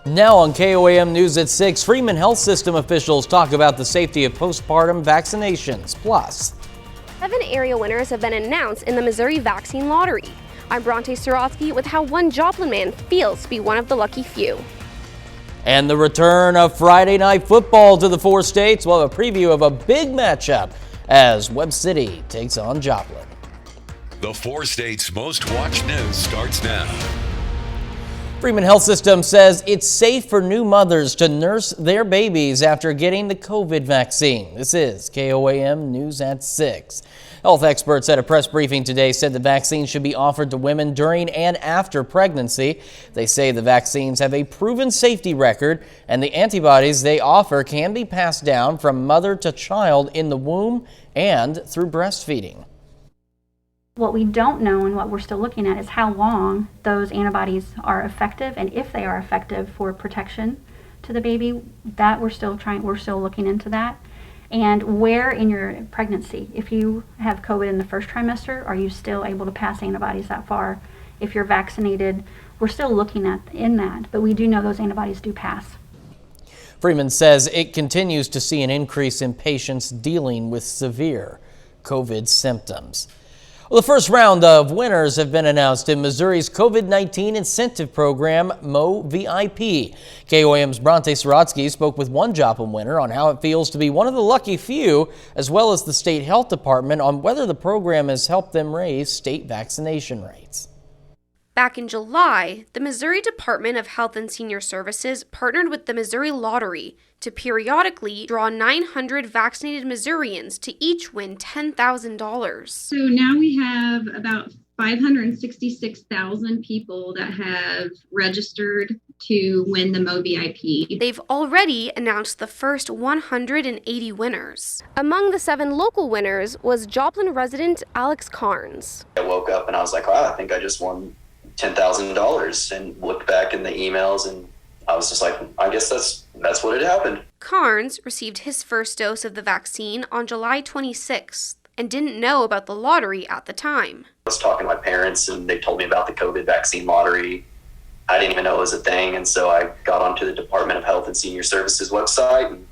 Now on KOAM News at 6, Freeman Health System officials talk about the safety of postpartum vaccinations. Plus, 7 area winners have been announced in the Missouri Vaccine Lottery. I'm Bronte Sorotsky with how one Joplin man feels to be one of the lucky few. And the return of Friday Night Football to the 4 states. We'll have a preview of a big matchup as Webb City takes on Joplin. The 4 states' most watched news starts now. Freeman Health System says it's safe for new mothers to nurse their babies after getting the COVID vaccine. This is KOAM News at 6. Health experts at a press briefing today said the vaccine should be offered to women during and after pregnancy. They say the vaccines have a proven safety record and the antibodies they offer can be passed down from mother to child in the womb and through breastfeeding. What we don't know and what we're still looking at is how long those antibodies are effective and if they are effective for protection to the baby. That we're still looking into that. And where in your pregnancy, if you have COVID in the first trimester, are you still able to pass antibodies that far? If you're vaccinated, we're still looking at in that, but we do know those antibodies do pass. Freeman says it continues to see an increase in patients dealing with severe COVID symptoms. Well, the first round of winners have been announced in Missouri's COVID-19 incentive program, Mo VIP. KOAM's Bronte Sorotsky spoke with one Joplin winner on how it feels to be one of the lucky few, as well as the state health department on whether the program has helped them raise state vaccination rates. Back in July, the Missouri Department of Health and Senior Services partnered with the Missouri Lottery to periodically draw 900 vaccinated Missourians to each win $10,000. So now we have about 566,000 people that have registered to win the Mo VIP. They've already announced the first 180 winners. Among the 7 local winners was Joplin resident Alex Carnes. I woke up and I was like, wow, I think I just won $10,000, and looked back in the emails and I was just like, I guess that's what had happened. Carnes received his first dose of the vaccine on July 26th and didn't know about the lottery at the time. I was talking to my parents and they told me about the COVID vaccine lottery. I didn't even know it was a thing, and so I got onto the Department of Health and Senior Services website and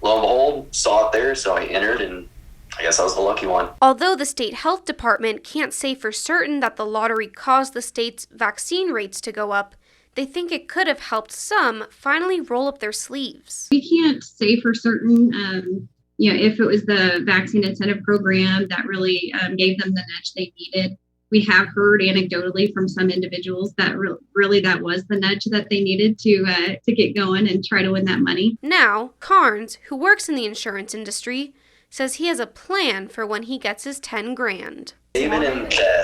lo and behold, saw it there, so I entered and I guess I was the lucky one. Although the state health department can't say for certain that the lottery caused the state's vaccine rates to go up, they think it could have helped some finally roll up their sleeves. We can't say for certain, if it was the vaccine incentive program that really gave them the nudge they needed. We have heard anecdotally from some individuals that really that was the nudge that they needed to get going and try to win that money. Now, Carnes, who works in the insurance industry, says he has a plan for when he gets his $10,000.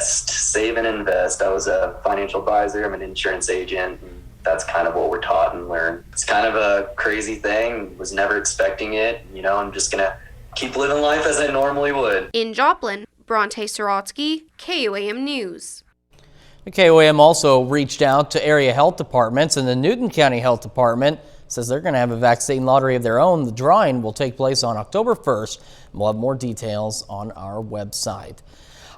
Save and invest. I was a financial advisor. I'm an insurance agent. And that's kind of what we're taught and learn. It's kind of a crazy thing. Was never expecting it. I'm just going to keep living life as I normally would. In Joplin, Bronte Sorotsky, KOAM News. The KOAM also reached out to area health departments, and the Newton County Health Department says they're going to have a vaccine lottery of their own. The drawing will take place on October 1st. We'll have more details on our website.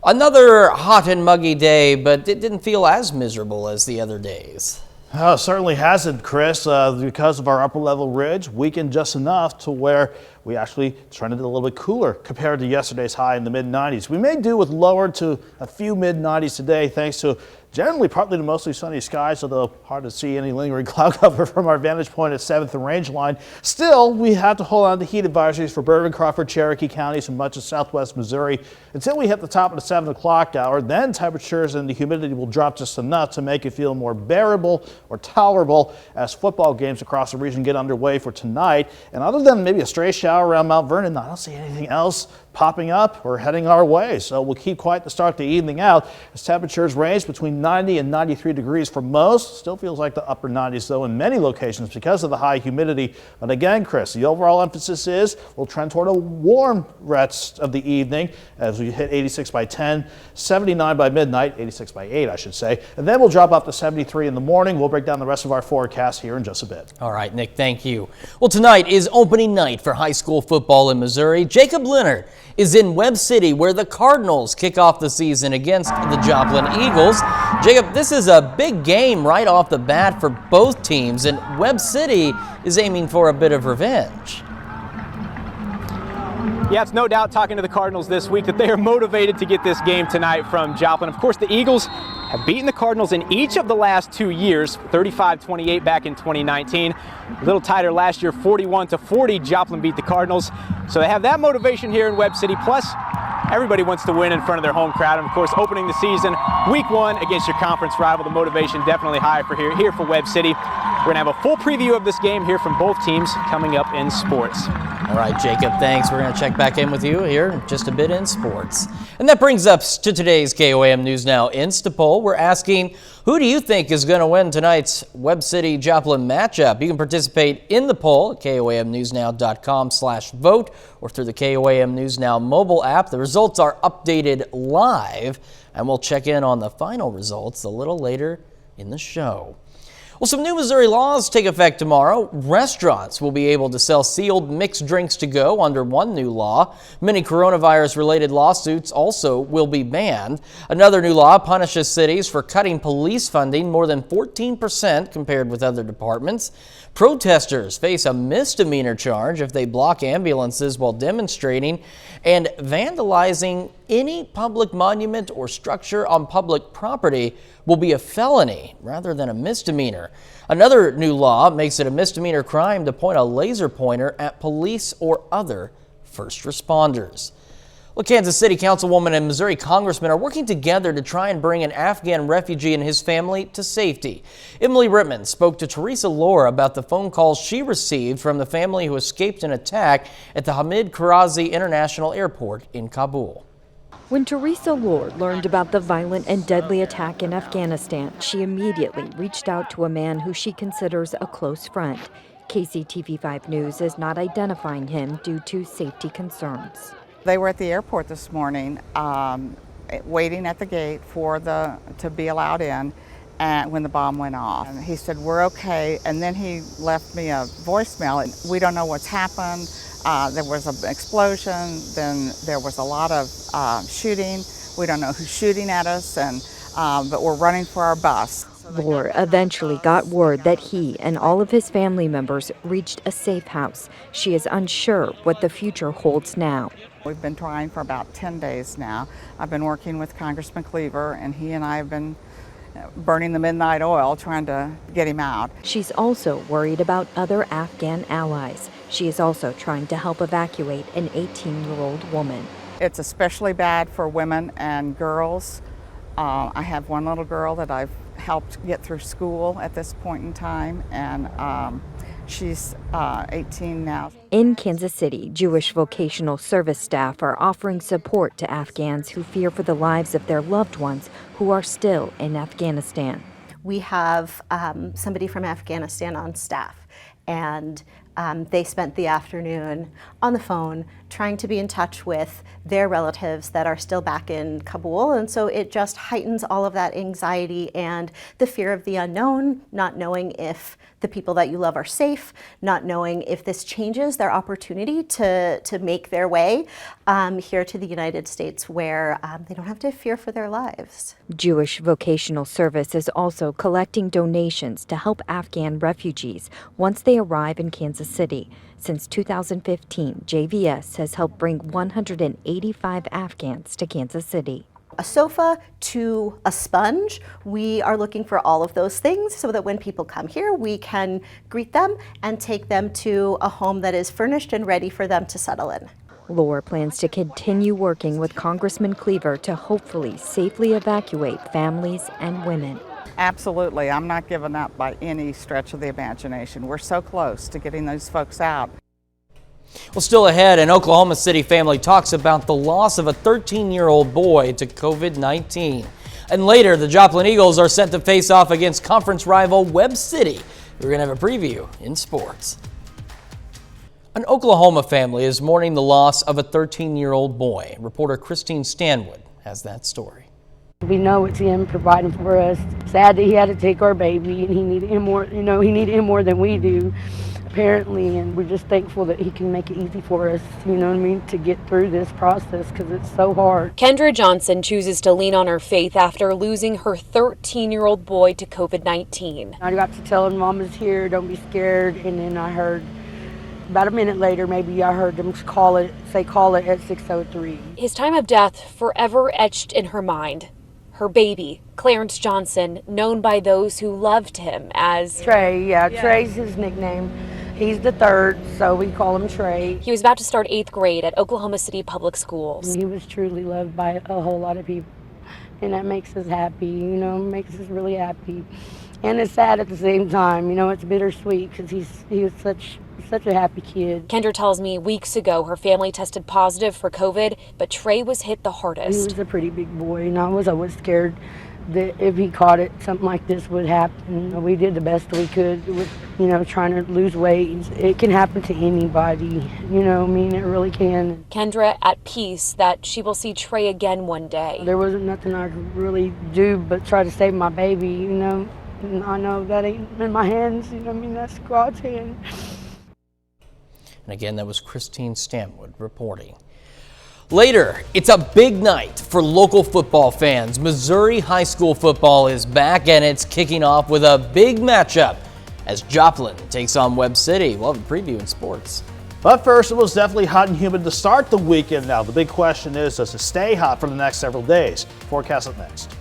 Another hot and muggy day, but it didn't feel as miserable as the other days. Oh, it certainly hasn't, Chris, because of our upper level ridge weakened just enough to where we actually trended a little bit cooler compared to yesterday's high in the mid-90s. We may do with lower to a few mid-90s today thanks to generally partly to mostly sunny skies, although hard to see any lingering cloud cover from our vantage point at 7th and Range Line. Still, we have to hold on to heat advisories for Bourbon, Crawford, Cherokee counties and much of southwest Missouri until we hit the top of the 7 o'clock hour. Then temperatures and the humidity will drop just enough to make it feel more bearable or tolerable as football games across the region get underway for tonight. And other than maybe a stray shower around Mount Vernon, I don't see anything else popping up or heading our way. So we'll keep quiet to start the evening out as temperatures range between 90 and 93 degrees for most. Still feels like the upper 90s though in many locations because of the high humidity. But again, Chris, the overall emphasis is we'll trend toward a warm rest of the evening as we hit 86 by 10, 79 by midnight, 86 by 8 I should say, and then we'll drop up to 73 in the morning. We'll break down the rest of our forecast here in just a bit. All right, Nick, thank you. Well, tonight is opening night for high school football in Missouri. Jacob Leonard is in Webb City where the Cardinals kick off the season against the Joplin Eagles. Jacob, this is a big game right off the bat for both teams, and Webb City is aiming for a bit of revenge. Yeah, it's no doubt talking to the Cardinals this week that they are motivated to get this game tonight from Joplin. Of course, the Eagles have beaten the Cardinals in each of the last 2 years, 35-28 back in 2019. A little tighter last year, 41-40, Joplin beat the Cardinals. So they have that motivation here in Webb City. Plus, everybody wants to win in front of their home crowd. And of course, opening the season, week 1 against your conference rival, the motivation definitely high for here for Webb City. We're going to have a full preview of this game here from both teams coming up in sports. All right, Jacob, thanks. We're going to check back in with you here in just a bit in sports. And that brings us to today's KOAM News Now Insta Poll. We're asking, who do you think is going to win tonight's Webb City-Joplin matchup? You can participate in the poll at KOAMNewsNow.com/vote or through the KOAM News Now mobile app. The results are updated live, and we'll check in on the final results a little later in the show. Well, some new Missouri laws take effect tomorrow. Restaurants will be able to sell sealed mixed drinks to go under one new law. Many coronavirus-related lawsuits also will be banned. Another new law punishes cities for cutting police funding more than 14% compared with other departments. Protesters face a misdemeanor charge if they block ambulances while demonstrating, and vandalizing any public monument or structure on public property will be a felony rather than a misdemeanor. Another new law makes it a misdemeanor crime to point a laser pointer at police or other first responders. Well, Kansas City Councilwoman and Missouri Congressman are working together to try and bring an Afghan refugee and his family to safety. Emily Rittman spoke to Teresa Lohr about the phone calls she received from the family who escaped an attack at the Hamid Karazi International Airport in Kabul. When Teresa Lohr learned about the violent and deadly attack in Afghanistan, she immediately reached out to a man who she considers a close friend. KCTV5 News is not identifying him due to safety concerns. They were at the airport this morning, waiting at the gate to be allowed in, and when the bomb went off. And he said, "We're okay," and then he left me a voicemail. We don't know what's happened. There was an explosion, then there was a lot of shooting. We don't know who's shooting at us, but we're running for our bus. Lohr eventually got word that he and all of his family members reached a safe house. She is unsure what the future holds now. We've been trying for about 10 days now. I've been working with Congressman Cleaver, and he and I have been burning the midnight oil trying to get him out. She's also worried about other Afghan allies. She is also trying to help evacuate an 18-year-old woman. It's especially bad for women and girls. I have one little girl that I've helped get through school at this point in time, and she's 18 now. In Kansas City, Jewish vocational service staff are offering support to Afghans who fear for the lives of their loved ones who are still in Afghanistan. We have somebody from Afghanistan on staff, and they spent the afternoon on the phone trying to be in touch with their relatives that are still back in Kabul, and so it just heightens all of that anxiety and the fear of the unknown, not knowing if the people that you love are safe, not knowing if this changes their opportunity to make their way here to the United States, where they don't have to fear for their lives. Jewish Vocational Service is also collecting donations to help Afghan refugees once they arrive in Kansas City. Since 2015, JVS has helped bring 185 Afghans to Kansas City. A sofa to a sponge, we are looking for all of those things so that when people come here, we can greet them and take them to a home that is furnished and ready for them to settle in. Lohr plans to continue working with Congressman Cleaver to hopefully safely evacuate families and women. Absolutely. I'm not giving up by any stretch of the imagination. We're so close to getting those folks out. Well, still ahead, an Oklahoma City family talks about the loss of a 13-year-old boy to COVID-19. And later, the Joplin Eagles are set to face off against conference rival Webb City. We're going to have a preview in sports. An Oklahoma family is mourning the loss of a 13-year-old boy. Reporter Christine Stanwood has that story. We know it's him providing for us. Sad that he had to take our baby, and he needed him more. He needed him more than we do. apparently, and we're just thankful that he can make it easy for us, you know what I mean, to get through this process because it's so hard. Kendra Johnson chooses to lean on her faith after losing her 13-year-old boy to COVID-19. I got to tell him, Mama's here, don't be scared, and then I heard about a minute later, maybe I heard them call it at 6:03. His time of death forever etched in her mind. Her baby, Clarence Johnson, known by those who loved him as Trey. Yeah, Trey's his nickname. He's the third, so we call him Trey. He was about to start 8th grade at Oklahoma City Public Schools. He was truly loved by a whole lot of people, and that makes us happy, you know, makes us really happy. And it's sad at the same time, you know, it's bittersweet because he was such a happy kid. Kendra tells me weeks ago her family tested positive for COVID, but Trey was hit the hardest. He was a pretty big boy, and I was always scared that if he caught it, something like this would happen. We did the best we could with, you know, trying to lose weight. It can happen to anybody, you know, I mean, it really can. Kendra at peace that she will see Trey again one day. There wasn't nothing I could really do but try to save my baby, you know. And I know that ain't in my hands, you know what I mean, that's God's hand. And again, that was Christine Stanwood reporting. Later, it's a big night for local football fans. Missouri high school football is back, and it's kicking off with a big matchup as Joplin takes on Webb City. We'll have a preview in sports. But first, it was definitely hot and humid to start the weekend. Now, the big question is, does it stay hot for the next several days? Forecast up next.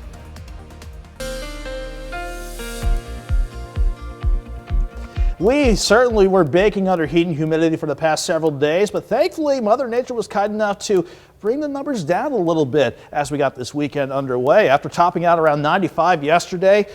We certainly were baking under heat and humidity for the past several days, but thankfully Mother Nature was kind enough to bring the numbers down a little bit as we got this weekend underway. After topping out around 95 yesterday,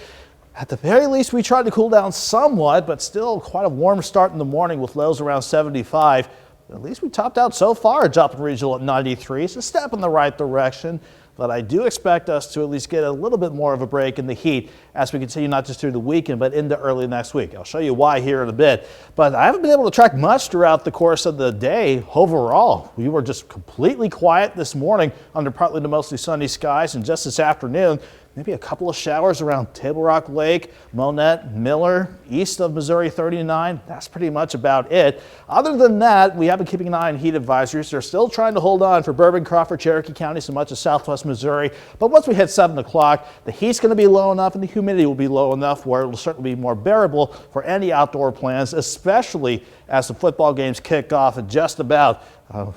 at the very least we tried to cool down somewhat, but still quite a warm start in the morning with lows around 75. At least we topped out so far at Joplin Regional at 93. It's a step in the right direction. But I do expect us to at least get a little bit more of a break in the heat as we continue not just through the weekend, but into early next week. I'll show you why here in a bit. But I haven't been able to track much throughout the course of the day overall. We were just completely quiet this morning under partly to mostly sunny skies, and just this afternoon, maybe a couple of showers around Table Rock Lake, Monette, Miller, east of Missouri 39. That's pretty much about it. Other than that, we have been keeping an eye on heat advisories. They're still trying to hold on for Bourbon, Crawford, Cherokee County, so much of southwest Missouri. But once we hit 7 o'clock, the heat's going to be low enough and the humidity will be low enough where it will certainly be more bearable for any outdoor plans, especially as the football games kick off in just about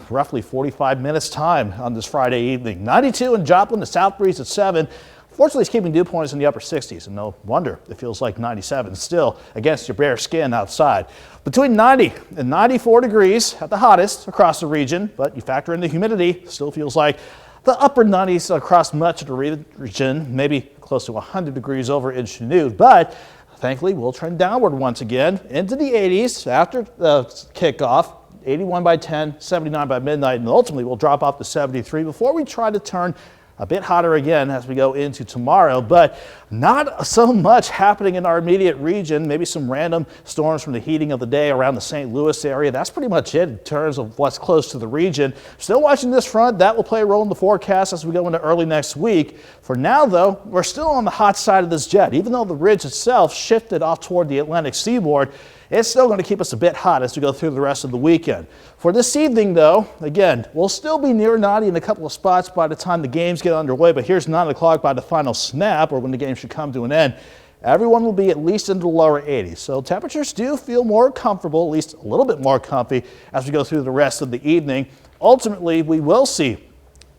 roughly 45 minutes time on this Friday evening. 92 in Joplin, the south breeze at 7. Fortunately, it's keeping dew points in the upper 60s, and no wonder it feels like 97 still against your bare skin outside. Between 90 and 94 degrees at the hottest across the region, but you factor in the humidity, still feels like the upper 90s across much of the region, maybe close to 100 degrees over in Chanute, but thankfully we'll trend downward once again into the 80s after the kickoff. 81 by 10, 79 by midnight, and ultimately we'll drop off to 73 before we try to turn a bit hotter again as we go into tomorrow, but not so much happening in our immediate region. Maybe some random storms from the heating of the day around the St. Louis area. That's pretty much it in terms of what's close to the region. Still watching this front. That will play a role in the forecast as we go into early next week. For now, though, we're still on the hot side of this jet. Even though the ridge itself shifted off toward the Atlantic seaboard, it's still going to keep us a bit hot as we go through the rest of the weekend. For this evening, though, again, we'll still be near 90 in a couple of spots by the time the games get underway, but here's 9 o'clock by the final snap, or when the game should come to an end. Everyone will be at least into the lower 80s, so temperatures do feel more comfortable, at least a little bit more comfy as we go through the rest of the evening. Ultimately, we will see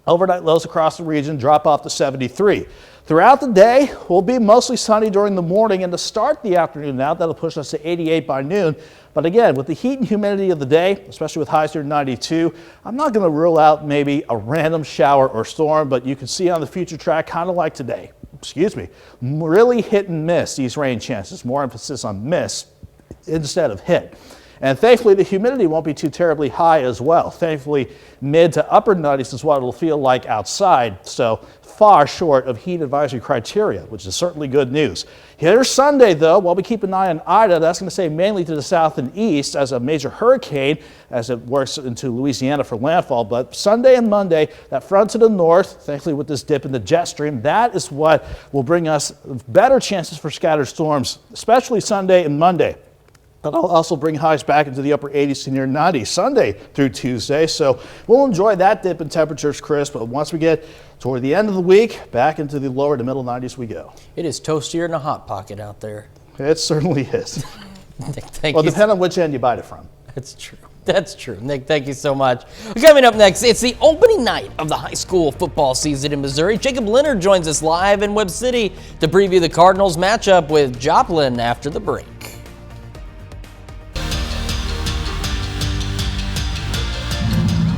overnight lows across the region drop off to 73. Throughout the day, we'll be mostly sunny during the morning, and to start the afternoon now, that'll push us to 88 by noon. But again, with the heat and humidity of the day, especially with highs near 92, I'm not going to rule out maybe a random shower or storm, but you can see on the future track, kind of like today, really hit and miss these rain chances, more emphasis on miss instead of hit. And thankfully, the humidity won't be too terribly high as well. Thankfully, mid to upper 90s is what it'll feel like outside, so far short of heat advisory criteria, which is certainly good news. Here's Sunday, though. While we keep an eye on Ida, that's going to stay mainly to the south and east as a major hurricane as it works into Louisiana for landfall. But Sunday and Monday, that front to the north, thankfully with this dip in the jet stream, that is what will bring us better chances for scattered storms, especially Sunday and Monday. That'll also bring highs back into the upper 80s to near 90 Sunday through Tuesday. So we'll enjoy that dip in temperatures, Chris. But once we get toward the end of the week, back into the lower to middle 90s we go. It is toastier than a Hot Pocket out there. It certainly is. Thank well, you. depending on which end you buy it from. That's true. That's true. Nick, thank you so much. Coming up next, it's the opening night of the high school football season in Missouri. Jacob Leonard joins us live in Webb City to preview the Cardinals matchup with Joplin after the break.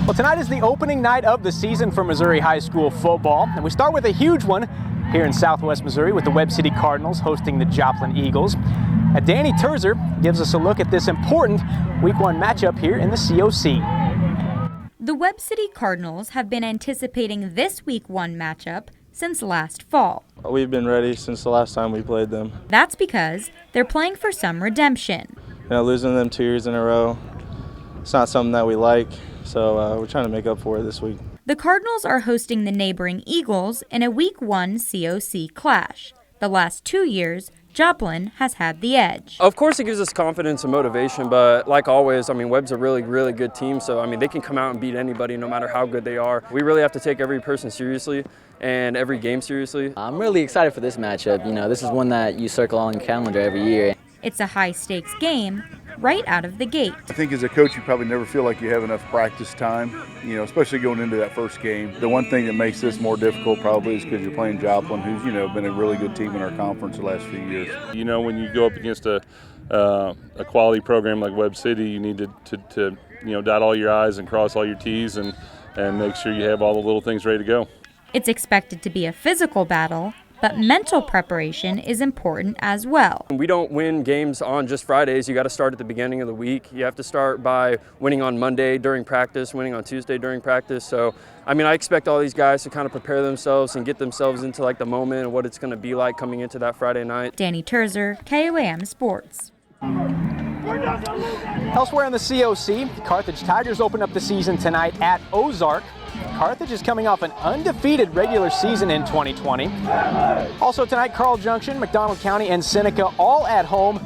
Well, tonight is the opening night of the season for Missouri high school football, and we start with a huge one here in Southwest Missouri with the Webb City Cardinals hosting the Joplin Eagles. Danny Terzer gives us a look at this important Week 1 matchup here in the COC. The Webb City Cardinals have been anticipating this Week 1 matchup since last fall. We've been ready since the last time we played them. That's because they're playing for some redemption. Losing them 2 years in a row, it's not something that we like. So we're trying to make up for it this week. The Cardinals are hosting the neighboring Eagles in a Week 1 COC clash. The last 2 years, Joplin has had the edge. Of course it gives us confidence and motivation, but like always, I mean, Webb's a really, really good team. So, I mean, they can come out and beat anybody no matter how good they are. We really have to take every person seriously and every game seriously. I'm really excited for this matchup. This is one that you circle on your calendar every year. It's a high-stakes game right out of the gate. I think as a coach, you probably never feel like you have enough practice time, especially going into that first game. The one thing that makes this more difficult probably is because you're playing Joplin, who's, been a really good team in our conference the last few years. When you go up against a quality program like Webb City, you need to dot all your I's and cross all your T's and make sure you have all the little things ready to go. It's expected to be a physical battle, but mental preparation is important as well. We don't win games on just Fridays. You got to start at the beginning of the week. You have to start by winning on Monday during practice, winning on Tuesday during practice. So, I expect all these guys to kind of prepare themselves and get themselves into the moment and what it's going to be like coming into that Friday night. Danny Terzer, KOAM Sports. Elsewhere in the COC, Carthage Tigers open up the season tonight at Ozark. Carthage is coming off an undefeated regular season in 2020. Also tonight, Carl Junction, McDonald County, and Seneca all at home.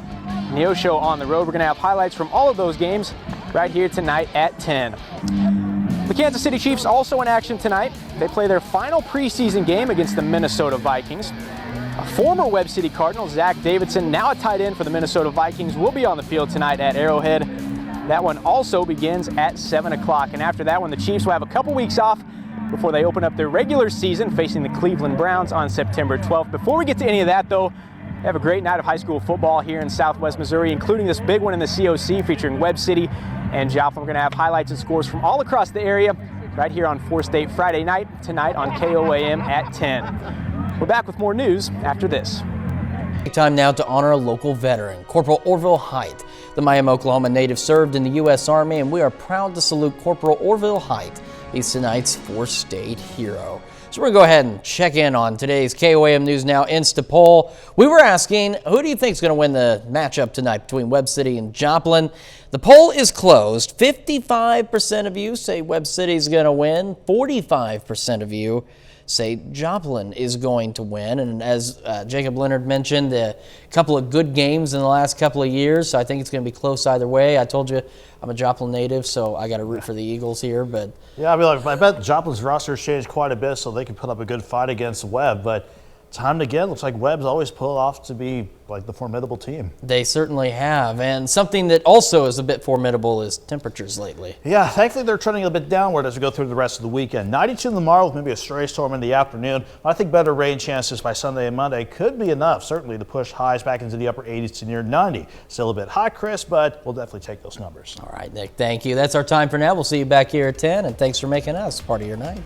Neosho on the road. We're going to have highlights from all of those games right here tonight at 10. The Kansas City Chiefs also in action tonight. They play their final preseason game against the Minnesota Vikings. A former Webb City Cardinal, Zach Davidson, now a tight end for the Minnesota Vikings, will be on the field tonight at Arrowhead. That one also begins at 7 o'clock. And after that one, the Chiefs will have a couple weeks off before they open up their regular season facing the Cleveland Browns on September 12th. Before we get to any of that, though, have a great night of high school football here in Southwest Missouri, including this big one in the COC featuring Webb City and Joplin. We're going to have highlights and scores from all across the area right here on 4 State Friday night, tonight on KOAM at 10. We're back with more news after this. Time now to honor a local veteran, Corporal Orville Height. The Miami, Oklahoma native served in the U.S. Army, and we are proud to salute Corporal Orville Height. He's tonight's 4 State hero. So we're going to go ahead and check in on today's KOAM News Now Insta poll. We were asking, who do you think is going to win the matchup tonight between Webb City and Joplin? The poll is closed. 55% of you say Webb City is going to win. 45% of you say Joplin is going to win. And as Jacob Leonard mentioned, a couple of good games in the last couple of years, so I think it's going to be close either way. I told you I'm a Joplin native, so I got to root for the Eagles here. But yeah, I bet Joplin's roster has changed quite a bit, so they can put up a good fight against Webb. But time and again, looks like Webb's always pulled off to be like the formidable team. They certainly have. And something that also is a bit formidable is temperatures lately. Yeah, thankfully they're trending a bit downward as we go through the rest of the weekend. 92 tomorrow with maybe a stray storm in the afternoon. I think better rain chances by Sunday and Monday could be enough, certainly, to push highs back into the upper 80s to near 90. Still a bit hot, Chris, but we'll definitely take those numbers. All right, Nick, thank you. That's our time for now. We'll see you back here at 10, and thanks for making us part of your night.